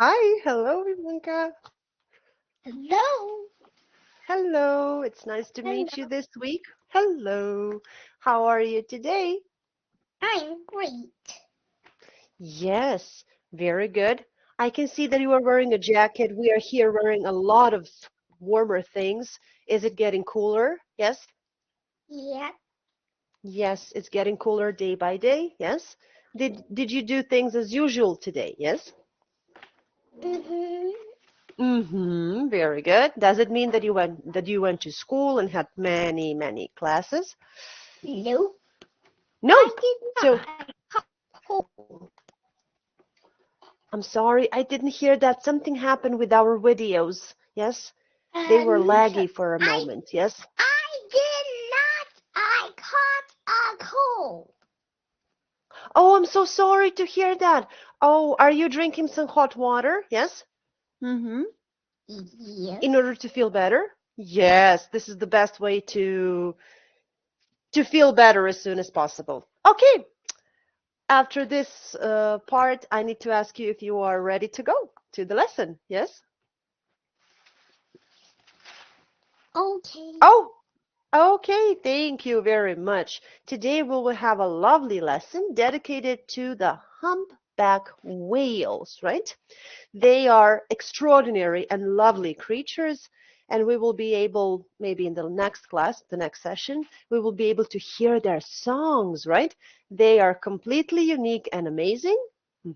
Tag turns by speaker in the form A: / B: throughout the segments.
A: Hi, hello, Ivanka.
B: Hello.
A: Hello, it's nice to meet you
B: Hello.
A: this week. Hello, how are you today?
B: I'm great.
A: Yes, very good. I can see that you are wearing a jacket. We are here wearing a lot of warmer things. Is it getting cooler? Yes?
B: Yeah.
A: Yes, it's getting cooler day by day. Yes. Did you do things as usual today? Yes?
B: Mm-hmm.
A: Mm-hmm, very good. Does it mean that you went to school and had many classes?
B: Nope. I
A: Nope.
B: did
A: So
B: not. I caught cold.
A: I'm sorry, I didn't hear that. Something happened with our videos. Yes? They were
B: So
A: laggy for a
B: I
A: moment. Yes?
B: I did not. I caught a cold.
A: Oh, I'm so sorry to hear that. Oh, are you drinking some hot water? Yes? Mm-hmm.
B: Yes.
A: In order to feel better? Yes, this is the best way to feel better as soon as possible. Okay, after this part, I need to ask you if you are ready to go to the lesson. Yes?
B: Okay.
A: Oh, okay, thank you very much. Today we will have a lovely lesson dedicated to the humpback whales, right? They are extraordinary and lovely creatures, and we will be able, maybe in the next class, the next session, we will be able to hear their songs, right? They are completely unique and amazing.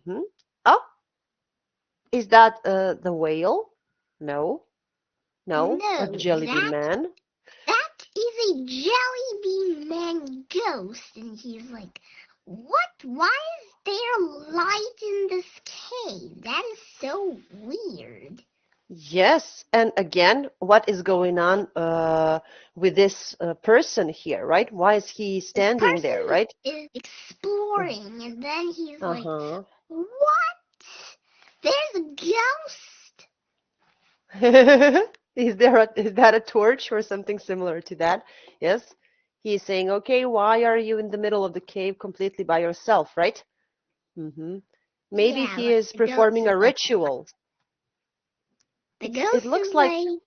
A: Hmm. Oh, is that the whale? No, no, a
B: No,
A: jelly bean
B: that
A: man.
B: that is a jelly bean man ghost, and he's like, "What? Why is there light in this cave? That is so weird."
A: Yes, and again, what is going on with this person here, right? Why is he
B: This
A: standing there,
B: person
A: right?
B: is exploring, and then he's like,
A: Uh-huh.
B: "What? There's a ghost."
A: Is that a torch or something similar to that? Yes. He's saying, okay, why are you in the middle of the cave completely by yourself, right? Mm-hmm. Maybe
B: Yeah,
A: he
B: like
A: is
B: the ghost
A: performing
B: is
A: a
B: like,
A: ritual.
B: the
A: It
B: ghost
A: looks
B: is
A: like,
B: like,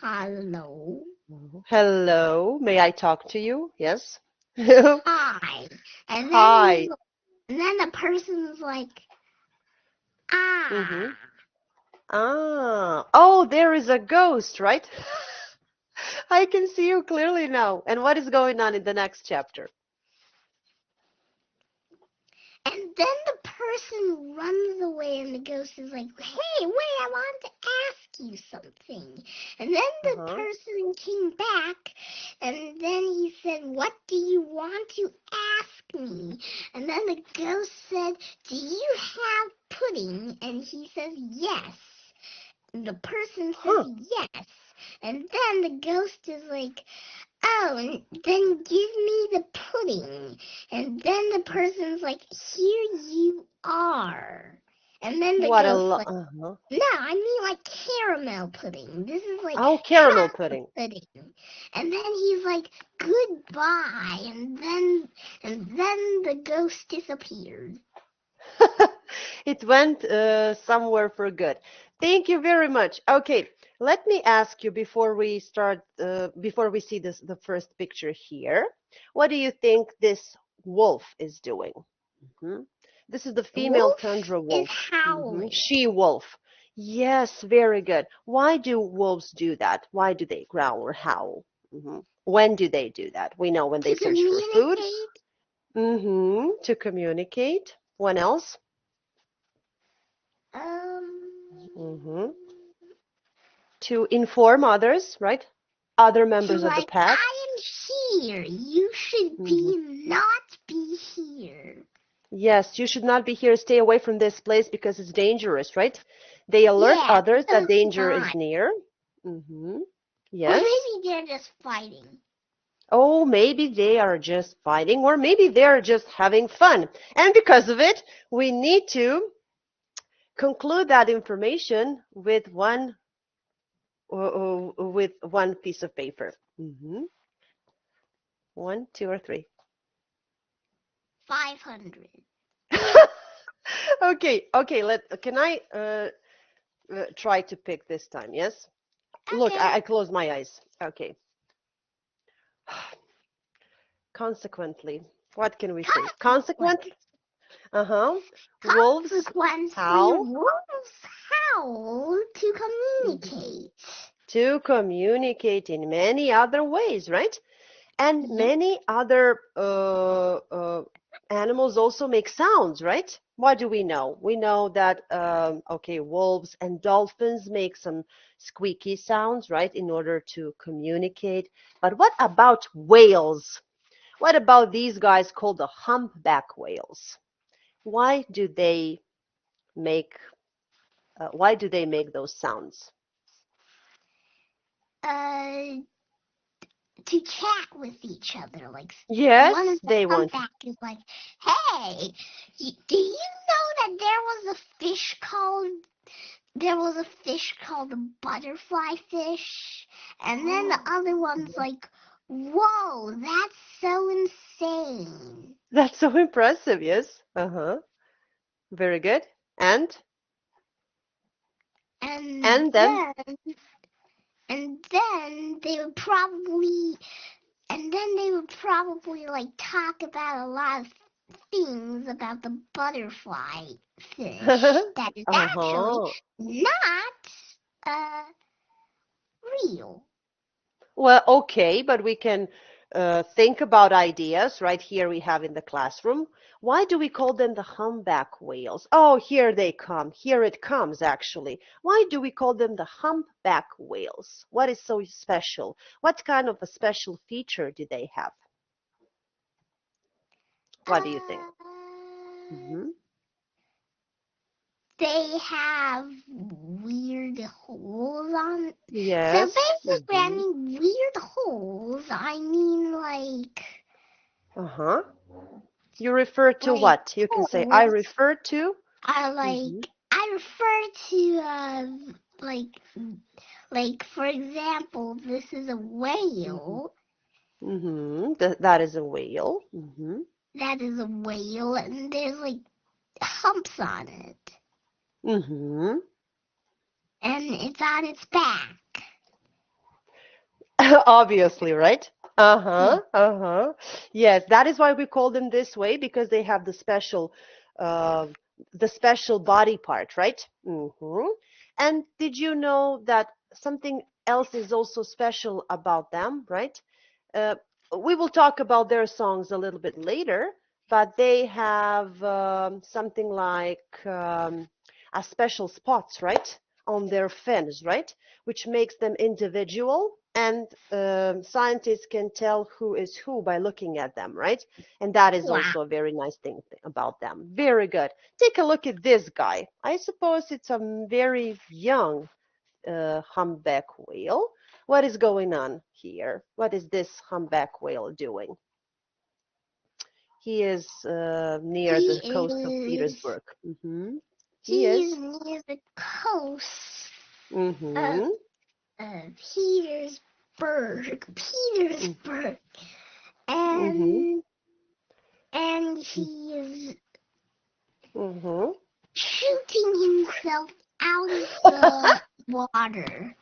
B: "Hello,
A: hello, may I talk to you? Yes.
B: hi," and
A: Hi.
B: then the person's like, "Ah."
A: Mm-hmm. Ah, oh, there is a ghost, right? I can see you clearly now. And what is going on in the next chapter?
B: And then the person runs away, and the ghost is like, "Hey, wait, I want to ask you something." And then the
A: Uh-huh.
B: person came back, and then he said, "What do you want to ask me?" And then the ghost said, "Do you have pudding?" And he says, "Yes." And the person says,
A: Huh.
B: "Yes." And then the ghost is like, "Oh, and then give me the pudding." And then the person's like, "Here you are." And then the
A: What a
B: ghost's
A: lo
B: like,
A: uh-huh.
B: "No, I mean like caramel pudding. This is like
A: Oh, caramel
B: chocolate
A: pudding.
B: pudding." And then he's like, "Goodbye." And then the ghost disappeared.
A: It went somewhere for good. Thank you very much. Okay, let me ask you before we start, before we see the first picture here. What do you think this wolf is doing? Hmm. This is the
B: The
A: female
B: wolf
A: tundra
B: is
A: wolf. Hmm.
B: howling.
A: She wolf. Yes, very good. Why do wolves do that? Why do they growl or howl? Hmm. When do they do that? We know when they
B: To
A: search for food.
B: communicate.
A: Hmm. To communicate. When else?
B: Um,
A: Hmm. To inform others, right? Other
B: to
A: members of the
B: like,
A: pack.
B: "I am here. You should
A: Hmm.
B: not be here."
A: Yes, you should not be here. Stay away from this place because it's dangerous, right? They alert
B: Yeah,
A: others
B: no,
A: that
B: it's
A: danger is
B: not.
A: near. Hmm.
B: Or
A: Yes.
B: maybe they're just fighting.
A: Oh, maybe they are just fighting, or maybe they're just having fun. And because of it, we need to conclude that information with one piece of paper. One, two, or three.
B: 500.
A: Okay, okay. Can I? try to pick this time, yes? Look,
B: Okay.
A: I close my eyes. Okay. Consequently, what can we say?
B: Consequence.
A: Consequently, uh-huh. Wolves
B: Consequently,
A: howl.
B: wolves howl to
A: Mhm.
B: communicate.
A: To communicate in many other ways, right? And
B: Yep.
A: many other animals also make sounds, right? What do we know? We know that, okay, wolves and dolphins make some squeaky sounds, right, in order to communicate. But what about whales? What about these guys called the humpback whales? Why do they make those sounds?
B: Uh, to chat with each other. Like one
A: Yes,
B: of the
A: they want to.
B: humpback is like, "Hey, do you know that there was a fish called a butterfly fish?" And then the other one's like, "Whoa, that's so insane."
A: That's so impressive, yes. Uh-huh. Very good. And
B: And
A: and then
B: then and then they would probably like talk about a lot of things about the butterfly fish that is actually
A: uh-huh.
B: not uh real.
A: Well, okay, but we can think about ideas right here we have in the classroom. Why do we call them the humpback whales? Oh, here they come. Here it comes, actually. Why do we call them the humpback whales? What is so special? What kind of a special feature do they have? What do you think?
B: Uh,
A: Hmm.
B: they have weird holes on. So
A: Yes.
B: basically, I
A: Hmm.
B: mean weird holes. I mean
A: Uh-huh. You refer to
B: like
A: what? You can say, I
B: holes.
A: refer to.
B: I
A: Hmm.
B: refer to like for example, this is a
A: Hmm.
B: whale.
A: That is a whale. Hmm.
B: That is a whale, and there's like humps on it,
A: Hmm.
B: and it's on its back.
A: Obviously, right?
B: Yeah.
A: Uh-huh. Uh-huh. Yes, that is why we call them this way because they have uh, the special body part, right? And did you know that something else is also special about them, right? Uh, we will talk about their songs a little bit later, but they have something like a special spots, right, on their fins, right, which makes them individual, and scientists can tell who is who by looking at them, right? And that is
B: Wow.
A: also a very nice thing about them. Very good. Take a look at this guy. I suppose it's a very young humpback whale. What is going on here? What is this humpback whale doing? He is near
B: He
A: the coast of
B: is
A: Petersburg. He
B: he's
A: is.
B: near the coast of
A: Mm-hmm.
B: Petersburg. Petersburg.
A: Mm-hmm.
B: And he is
A: Mm-hmm.
B: shooting himself out of the water.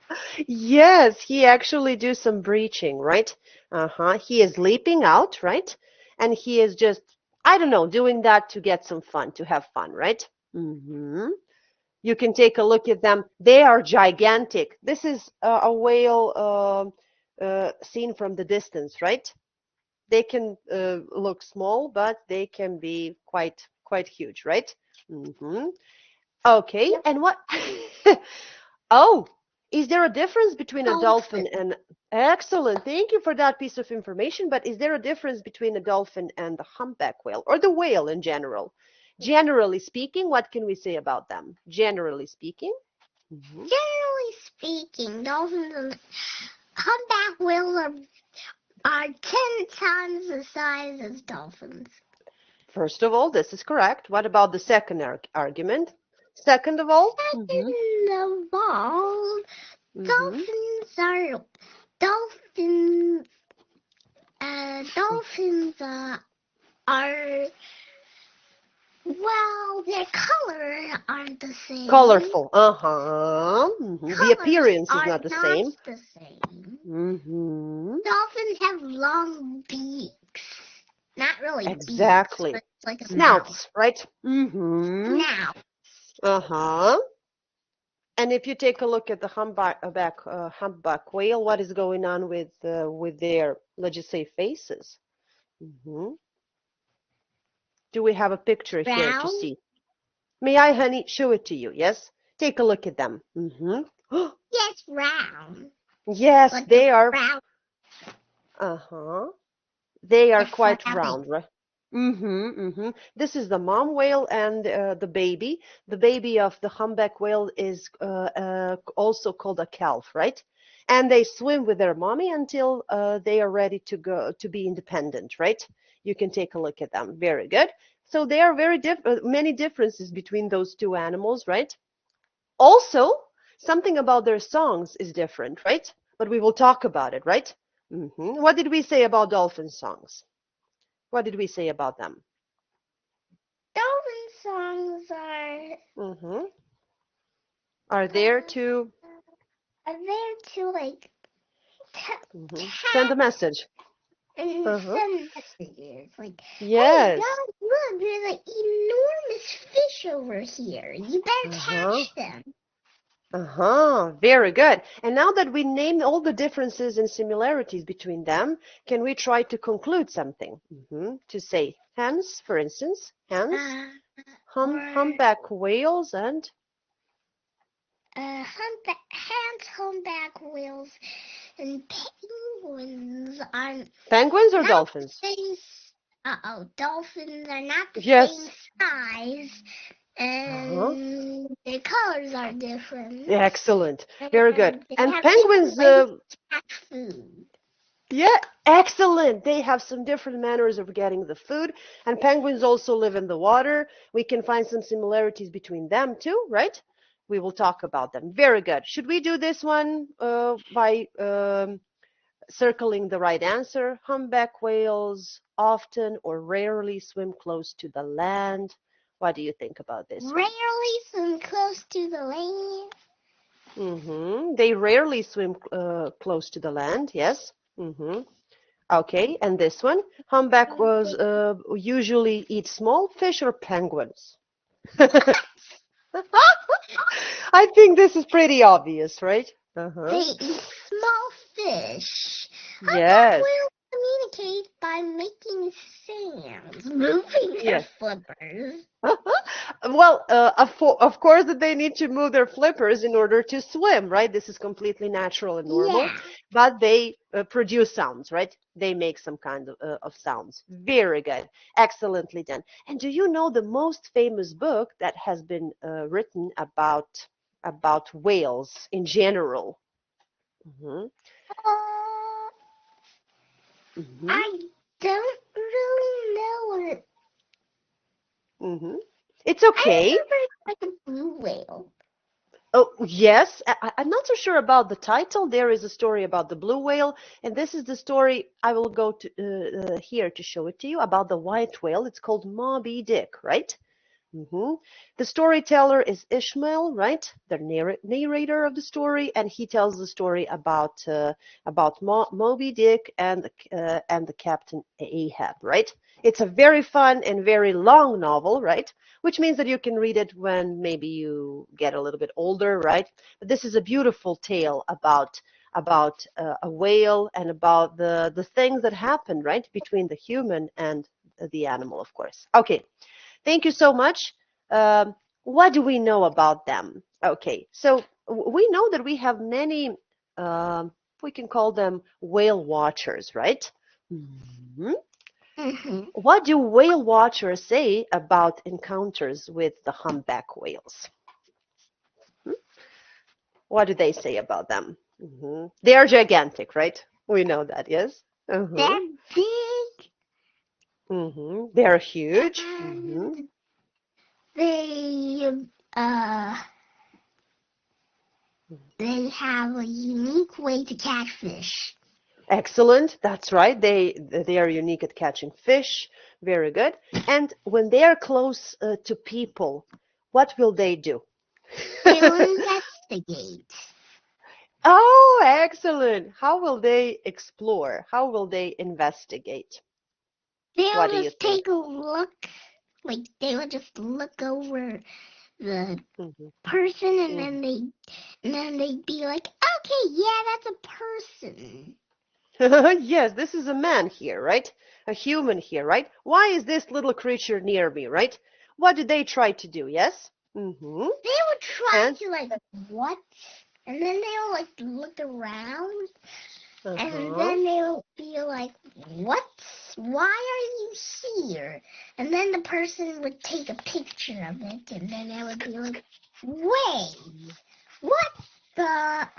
A: Yes, he actually do some breaching, right? Uh-huh. He is leaping out, right? And he is just, I don't know, doing that to get some fun, to have fun, right? Mm-hmm. You can take a look at them. They are gigantic. This is a whale seen from the distance, right? They can look small, but they can be quite huge, right? Hmm. Okay,
B: Yep.
A: and what? Oh, is there a difference between a dolphin
B: Dolphin.
A: and? Excellent. Thank you for that piece of information. But is there a difference between a dolphin and the humpback whale, or the whale in general? Generally speaking, what can we say about them? Generally speaking. Mhm.
B: Generally speaking, dolphins and humpback whales are 10 times the size as dolphins.
A: First of all, this is correct. What about the second argument? Second of all,
B: Second of all,
A: hmm
B: dolphins are dolphins. Dolphins are well, their color aren't the same.
A: Colorful. The
B: Colors
A: appearance is
B: are
A: not the
B: not
A: same.
B: the same.
A: Mm-hmm.
B: Dolphins have long beaks. Not really
A: Exactly.
B: beaks, but like a
A: Snouts, right? Mm-hmm.
B: snout.
A: Uh-huh. And if you take a look at the humpback whale, what is going on with their, let's just say, faces? Hmm Do we have a picture here to
B: Brown?
A: see? May I, honey, show it to you? Yes? Take a look at them.
B: Yes, round.
A: Yes,
B: Like
A: they
B: the
A: are.
B: brown,
A: Uh-huh. They are
B: the
A: quite
B: flabby.
A: round, right? This is the mom whale and the baby. The baby of the humpback whale is also called a calf, right? And they swim with their mommy until they are ready to go to be independent, right? You can take a look at them. Very good. So there are many differences between those two animals, right? Also, something about their songs is different, right? But we will talk about it, right? What did we say about dolphin songs? What did we say about them?
B: Dolphin songs are
A: Mm-hmm. Are there to
B: there to like
A: send a
B: tap
A: message?
B: and
A: Uh-huh.
B: send messages. Like, hey
A: Yes.
B: guys, look, there's an enormous fish over here. You better
A: Uh-huh.
B: catch them.
A: Very good. And now that we named all the differences and similarities between them, can we try to conclude something? To say hens, for instance, hens,
B: Or
A: humpback whales, and
B: humpback whales and penguins are
A: penguins or
B: not
A: dolphins?
B: the same. Dolphins are not the
A: Yes.
B: same size,
A: Uh-huh.
B: and their colors are different.
A: Excellent. Very good.
B: They
A: And
B: have
A: penguins,
B: different ways to catch food.
A: yeah, excellent. They have some different manners of getting the food. And penguins also live in the water. We can find some similarities between them too, right? We will talk about them. Very good. Should we do this one by circling the right answer? Humpback whales often or rarely swim close to the land. What do you think about this one?
B: Rarely swim close to the land.
A: They rarely swim close to the land, yes. Okay, and this one, humpback was usually eat small fish or penguins. I think this is pretty obvious, right?
B: They eat small fish.
A: Yes.
B: Humpback whales communicate by making sounds, moving their
A: Yes.
B: flippers.
A: Well, of course that they need to move their flippers in order to swim, right? This is completely natural and normal.
B: Yeah.
A: But they produce sounds, right? They make some kind of sounds. Very good. Excellently done. And do you know the most famous book that has been written about whales in general? Mhm. Mhm.
B: I don't really know it.
A: Mhm. It's
B: I
A: okay.
B: remember it's like a blue whale.
A: Oh, yes. I'm not so sure about the title. There is a story about the blue whale, and this is the story I will go to here to show it to you about the white whale. It's called Moby Dick, right? The storyteller is Ishmael, right? The narrator of the story, and he tells the story about Moby Dick and the Captain Ahab, right? It's a very fun and very long novel, right? Which means that you can read it when maybe you get a little bit older, right? But this is a beautiful tale about a whale and about the things that happen, right, between the human and the animal, of course. Okay. Thank you so much. What do we know about them? Okay, so we know that we have many, we can call them whale watchers, right? What do whale watchers say about encounters with the humpback whales? What do they say about them? They are gigantic, right? We know that, yes?
B: They're big.
A: They are huge.
B: And they they have a unique way to catch fish.
A: Excellent. That's right. They are unique at catching fish. Very good. And when they are close to people, what will they do?
B: They'll investigate.
A: Oh, excellent. How will they explore? How will they investigate?
B: They'll
A: What do you
B: just
A: think?
B: take a look, like they would just look over the
A: Hmm.
B: person, and
A: Hmm.
B: then they'd be like, okay, yeah, that's a person.
A: Yes, this is a man here, right? A human here, right? Why is this little creature near me, right? What did they try to do? Yes? Mm-hmm.
B: They would try
A: And
B: to like what, and then they'll like look around, and
A: uh-huh.
B: then they'll be like, what? Why are you here? And then the person would take a picture of it, and then they would be like, wait, what the?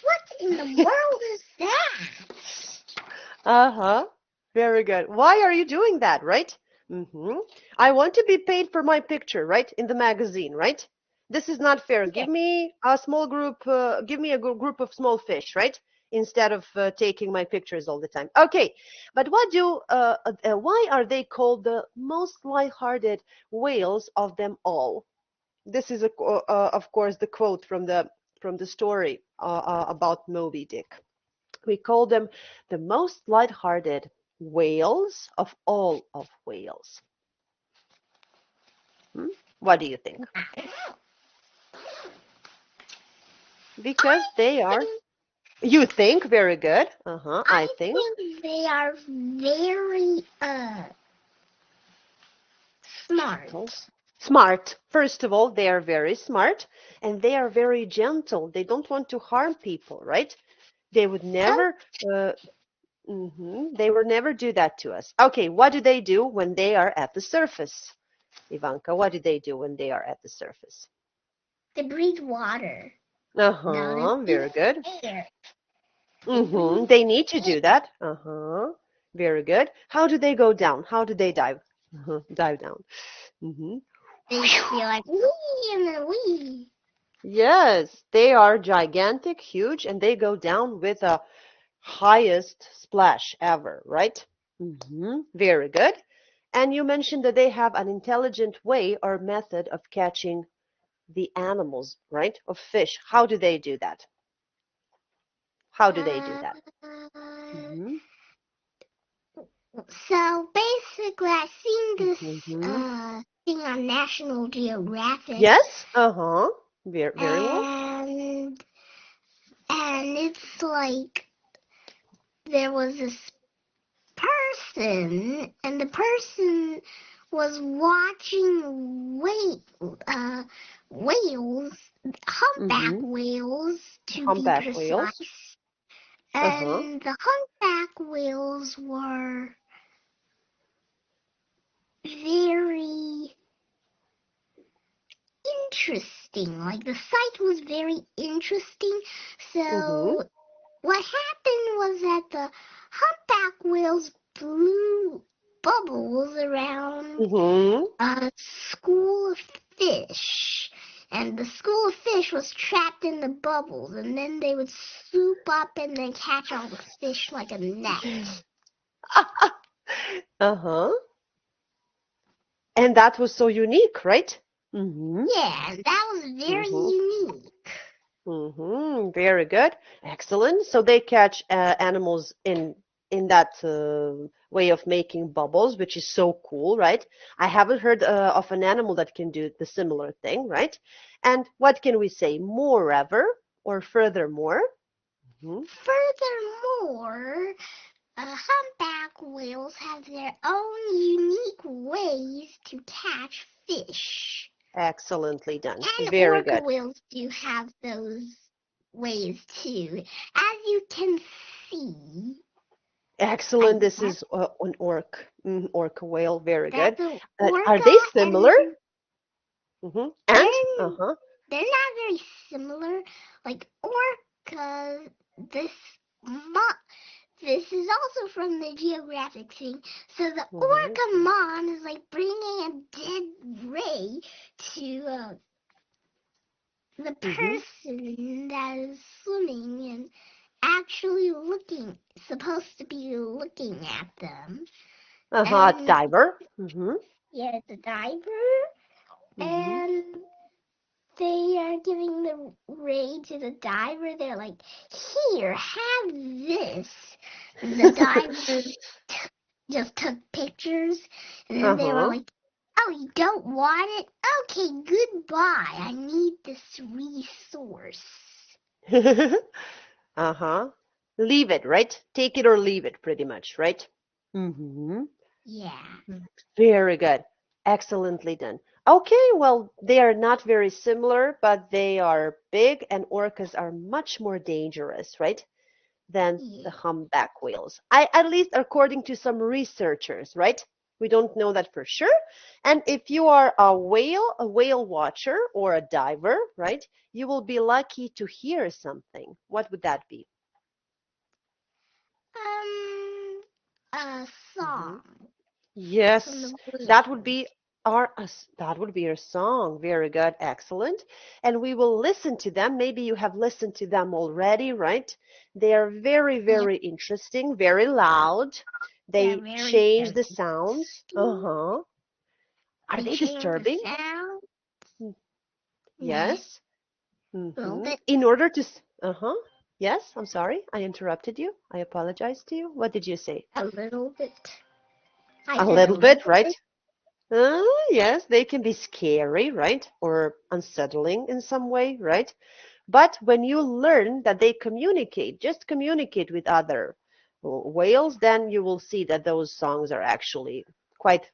B: What in the world is that?
A: Uh-huh. Very good. Why are you doing that, right? Mm-hmm. I want to be paid for my picture, right? In the magazine, right? This is not fair. Give me a small group, give me a group of small fish, right? Instead of taking my pictures all the time. Okay, but why are they called the most light-hearted whales of them all? This is, of course, the quote from the story about Moby Dick. We call them the most light-hearted whales of all of whales. Hmm? What do you think? Because
B: I
A: they are,
B: think
A: you think, very good. I
B: I
A: think.
B: think they are very smart.
A: Oh, smart. First of all, they are very smart and they are very gentle. They don't want to harm people, right? They would
B: Oh,
A: never, uh, they would never do that to us. Okay, what do they do when they are at the surface? Ivanka, what do they do when they are at the surface?
B: they breathe water. No, they breathe
A: Very good.
B: air. They breathe
A: They need to
B: air.
A: do that. Very good. How do they go down? How do they dive? Dive down. Hmm.
B: They feel like wee and then wee.
A: Yes, they are gigantic, huge, and they go down with a highest splash ever, right? Very good. And you mentioned that they have an intelligent way or method of catching the animals, right? Of fish. How do they do that? How do they do
B: Uh,
A: that? Hmm.
B: so basically, I seen this
A: Hmm.
B: thing on National Geographic,
A: Yes. Very well.
B: and it's like there was this person, and the person was watching whales, humpback
A: Mm-hmm.
B: whales to be
A: Humpback whales.
B: precise,
A: Uh-huh.
B: and the humpback whales were very interesting. Like the sight was very interesting.
A: Mm-hmm.
B: So what happened was that the humpback whales blew bubbles around
A: Mm-hmm.
B: a school of fish. And the school of fish was trapped in the bubbles, and then they would swoop up and then catch all the fish like a net.
A: Uh-huh. And that was so unique, right? Mm-hmm.
B: Yeah, and that was very
A: Mm-hmm.
B: unique.
A: Very good. Excellent. So they catch animals in that way of making bubbles, which is so cool, right? I haven't heard of an animal that can do the similar thing, right? And what can we say? Moreover, or furthermore. Mhm.
B: Furthermore, humpback whales have their own unique ways to catch fish.
A: Excellently done.
B: And
A: Very
B: orca
A: good.
B: whales do have those ways too. As you can see, I
A: Excellent. This
B: guess
A: is an orca whale. Very good.
B: that's an
A: Are
B: orca,
A: they similar?
B: and
A: And?
B: they're
A: Uh-huh.
B: they're not very similar. Like orca, this this is also from the geographic thing. So the
A: Hmm.
B: orca mom is like bringing a dead ray to the
A: Hmm.
B: person that is swimming and actually supposed to be looking at them.
A: Uh-huh.
B: And
A: Diver. Hmm.
B: yeah, the diver.
A: Mm-hmm.
B: and they are giving the ray to the diver. They're like, "Here, have this." And the diver just took pictures, and then they were
A: Uh-huh.
B: like, "Oh, you don't want it? Okay, goodbye. I need this resource."
A: Uh-huh. Leave it, right? Take it or leave it, pretty much, right? Mm-hmm.
B: Yeah.
A: Very good. Excellently done. Okay, well, they are not very similar, but they are big, and orcas are much more dangerous, right, than the
B: Yeah.
A: humpback whales. At least according to some researchers, right? We don't know that for sure. And if you are a whale watcher or a diver, right, you will be lucky to hear something. What would that be?
B: A
A: Hmm.
B: song from
A: Yes,
B: the
A: that would
B: whales.
A: be that would be our song. Very good, excellent. And we will listen to them. Maybe you have listened to them already, right? They are very,
B: Yep,
A: very interesting, very loud.
B: they're
A: They
B: very
A: change the sounds.
B: thirsty.
A: Uh-huh. Are
B: They
A: they
B: change the
A: disturbing?
B: sound.
A: Mm,
B: Yeah,
A: yes.
B: a little
A: Mm-hmm.
B: bit.
A: In order to, uh-huh. Yes, I'm sorry. I interrupted you. I apologize to you. What did you say?
B: A little bit. I
A: A
B: said a
A: little
B: little
A: bit, right?
B: bit.
A: Yes, they can be scary, right? Or unsettling in some way, right? But when you learn that they communicate, just communicate with other whales, then you will see that those songs are actually quite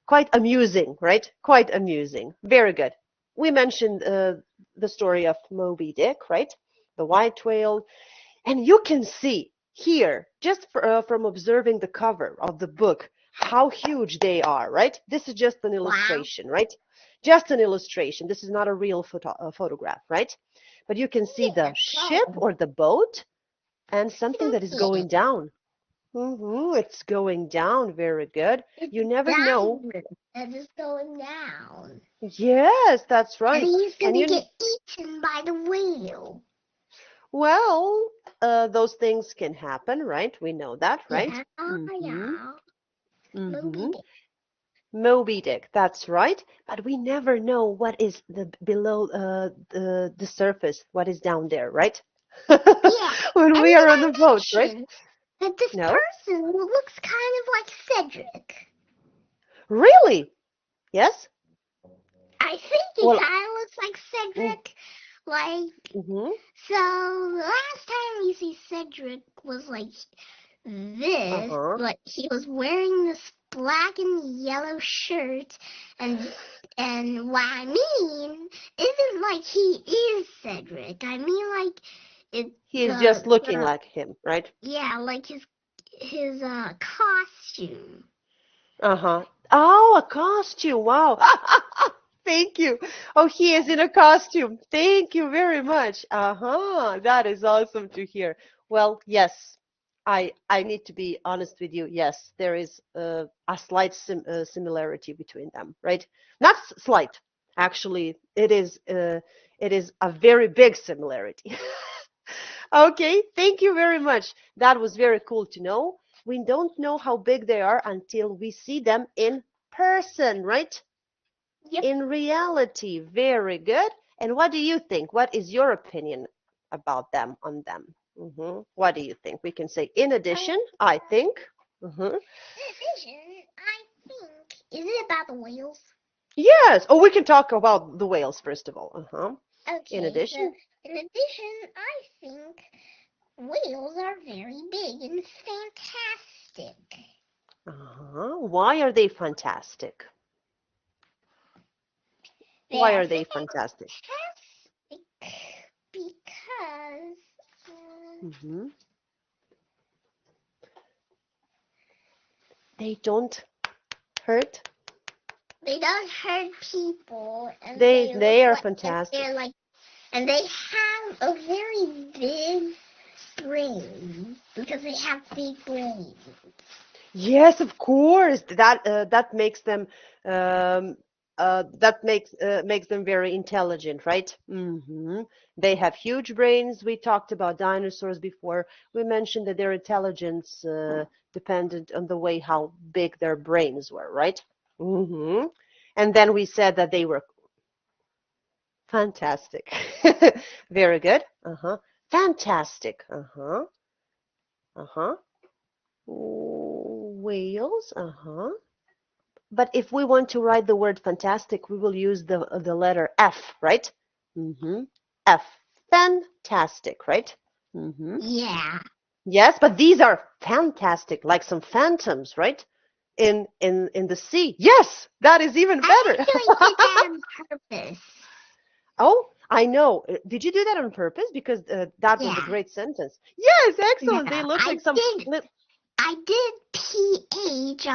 A: quite amusing, right? Quite amusing. Very good. We mentioned the story of Moby Dick, right? The white whale, and you can see here, just from observing the cover of the book, how huge they are, right? This is just an
B: Wow.
A: illustration, right? Just an illustration. This is not a real photograph, right? But you can see the
B: Yeah,
A: ship
B: probably.
A: or the boat and something that is
B: Yeah,
A: going down. It's going down. Very good.
B: it's
A: You never know.
B: diamond that is going down.
A: Yes, that's
B: And
A: right.
B: he's
A: And
B: gonna get eaten by the whale.
A: well, those things can happen, right? We know that, right?
B: Yeah,
A: Mm-hmm.
B: yeah. Moby
A: Mm-hmm.
B: Dick.
A: Moby Dick, that's right. But we never know what is the below the surface, what is down there, right?
B: Yeah.
A: When
B: And
A: we
B: then
A: are on
B: I
A: the boat, right?
B: mentioned that this
A: No?
B: person looks kind of like Cedric.
A: Really? Yes?
B: I think he
A: Well,
B: kind of looks like Cedric. Like,
A: mm-hmm.
B: so the last time we see Cedric was like this,
A: Uh-huh.
B: but he was wearing this black and yellow shirt, and what I mean isn't like he is Cedric. I mean like it
A: He is just looking
B: the
A: like him, right?
B: yeah, like his costume.
A: Uh-huh. Oh, a costume. Wow. Thank you. Oh, he is in a costume. Thank you very much. Uh-huh. That is awesome to hear. Well, yes, I need to be honest with you. Yes, there is a slight similarity between them, right? Not slight. Actually, it is a very big similarity. Okay, thank you very much. That was very cool to know. We don't know how big they are until we see them in person, right?
B: Yep.
A: In reality. Very good. And what do you think? What is your opinion about them on them? What do you think? We can say, in addition, I think. hmm
B: In addition, I think is it about the whales?
A: Yes. Oh, we can talk about the whales first of all. In
B: Okay, so
A: addition.
B: in addition, I think whales are very big and fantastic.
A: Why are they fantastic?
B: They
A: Why
B: are
A: are they fantastic?
B: fantastic because
A: hmm They don't hurt.
B: they don't hurt people, and
A: They
B: they look
A: they are
B: like and
A: fantastic.
B: they're like and they have a very big brain because they have big brains.
A: Yes, of course. That makes them makes them very intelligent, right? They have huge brains. We talked about dinosaurs before. We mentioned that their intelligence depended on the way how big their brains were, right? hmm And then we said that they were Fantastic. Very good. Uh-huh. Fantastic. Uh-huh. Uh-huh. Whales. Uh-huh. But if we want to write the word fantastic, we will use the letter F, right? Mm-hmm. F. Fantastic, right? Mm-hmm.
B: Yeah.
A: Yes, but these are fantastic, like some phantoms, right? In the sea. Yes, that is even
B: I
A: better.
B: actually did that on purpose.
A: Oh, I know. Did you do that on purpose? Because that was a
B: Yeah.
A: great sentence. Yes,
B: No,
A: excellent. They look like some.
B: I did PH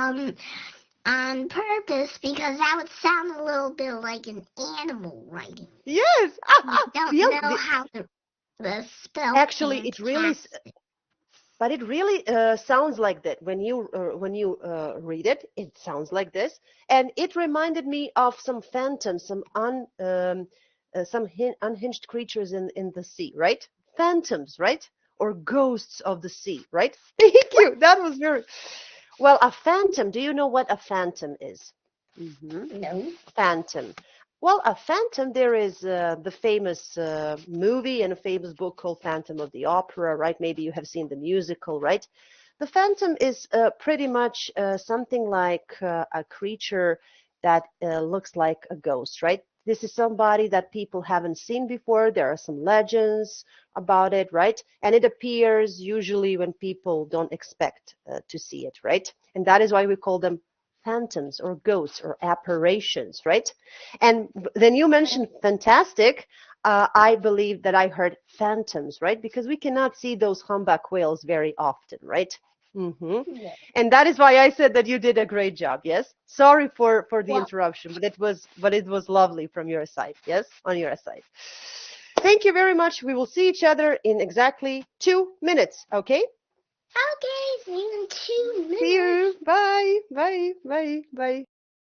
B: on purpose because that would sound a little bit like an animal writing.
A: Yes.
B: I don't
A: Feel
B: know how to spell
A: actually, it really,
B: fantastic.
A: but it really sounds like that when you read it. It sounds like this, and it reminded me of some phantoms, some unhinged creatures in the sea, right? Phantoms, right? Or ghosts of the sea, right? Thank you. That was very well. A phantom. Do you know what a phantom is?
B: No.
A: Phantom. Well, a phantom, there is the famous movie and a famous book called Phantom of the Opera, right? Maybe you have seen the musical, right? The phantom is pretty much something like a creature that looks like a ghost, right? This is somebody that people haven't seen before. There are some legends about it, right? And it appears usually when people don't expect to see it, right? And that is why we call them phantoms or ghosts or apparitions, right? And then you mentioned fantastic. I believe that I heard phantoms, right? Because we cannot see those humpback whales very often, right? hmm
B: Yeah.
A: And that is why I said that you did a great job. Yes. Sorry for the
B: Well,
A: interruption, but it was lovely from your side. Yes, on your side. Thank you very much. We will see each other in exactly 2 minutes. Okay.
B: okay, see you in 2
A: See
B: minutes.
A: you. Bye. Bye. Bye. Bye.